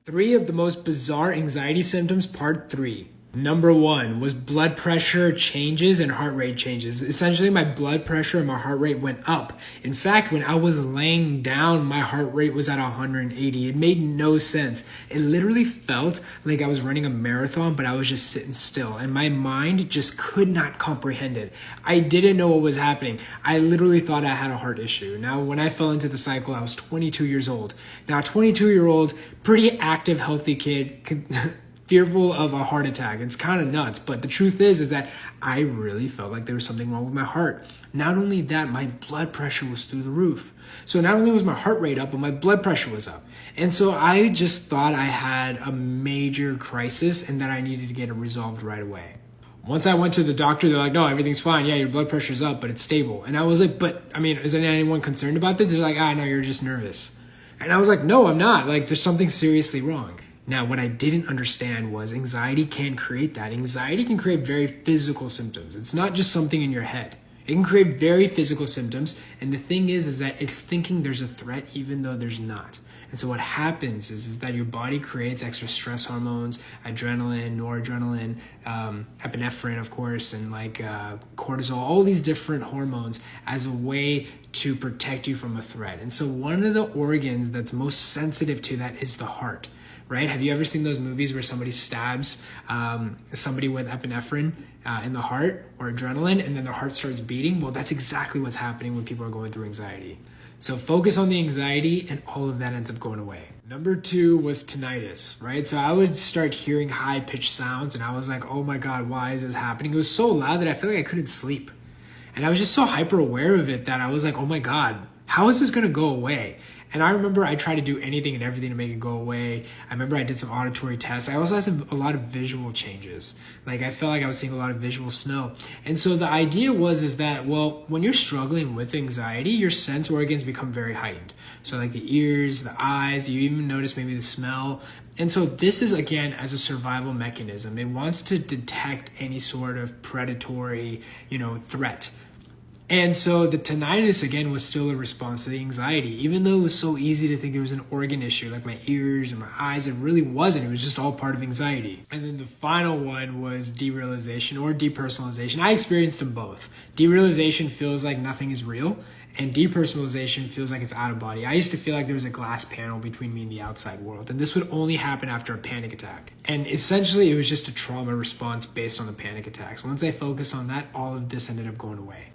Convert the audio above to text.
3 of the most bizarre anxiety symptoms, part 3. Number 1 was blood pressure changes and heart rate changes. Essentially, my blood pressure and my heart rate went up. In fact, when I was laying down, my heart rate was at 180. It made no sense. It literally felt like I was running a marathon, but I was just sitting still. And my mind just could not comprehend it. I didn't know what was happening. I literally thought I had a heart issue. Now, when I fell into the cycle, I was 22 years old. Now, 22-year-old, pretty active, healthy kid, fearful of a heart attack. It's kind of nuts, but the truth is that I really felt like there was something wrong with my heart. Not only that, my blood pressure was through the roof. So not only was my heart rate up, but my blood pressure was up. And so I just thought I had a major crisis and that I needed to get it resolved right away. Once I went to the doctor, they're like, no, everything's fine. Yeah, your blood pressure's up, but it's stable. And I was like, but I mean, is anyone concerned about this? They're like, no, you're just nervous. And I was like, no, I'm not. Like, there's something seriously wrong. Now, what I didn't understand was anxiety can create that. Anxiety can create very physical symptoms. It's not just something in your head. It can create very physical symptoms. And the thing is that it's thinking there's a threat even though there's not. And so what happens is that your body creates extra stress hormones, adrenaline, noradrenaline, epinephrine, of course, and cortisol, all these different hormones as a way to protect you from a threat. And so one of the organs that's most sensitive to that is the heart. Right? Have you ever seen those movies where somebody stabs somebody with epinephrine in the heart or adrenaline and then their heart starts beating? Well, that's exactly what's happening when people are going through anxiety. So focus on the anxiety and all of that ends up going away. Number 2 was tinnitus, right? So I would start hearing high-pitched sounds and I was like, oh my God, why is this happening? It was so loud that I felt like I couldn't sleep. And I was just so hyper aware of it that I was like, oh my God, how is this going to go away? And I remember I tried to do anything and everything to make it go away. I remember I did some auditory tests. I also had a lot of visual changes. Like I felt like I was seeing a lot of visual snow. And so the idea is that, well, when you're struggling with anxiety, your sense organs become very heightened. So like the ears, the eyes, you even notice maybe the smell. And so this is, again, as a survival mechanism. It wants to detect any sort of predatory, threat. And so the tinnitus, again, was still a response to the anxiety. Even though it was so easy to think there was an organ issue, like my ears and my eyes, it really wasn't. It was just all part of anxiety. And then the final one was derealization or depersonalization. I experienced them both. Derealization feels like nothing is real, and depersonalization feels like it's out of body. I used to feel like there was a glass panel between me and the outside world, and this would only happen after a panic attack. And essentially, it was just a trauma response based on the panic attacks. Once I focused on that, all of this ended up going away.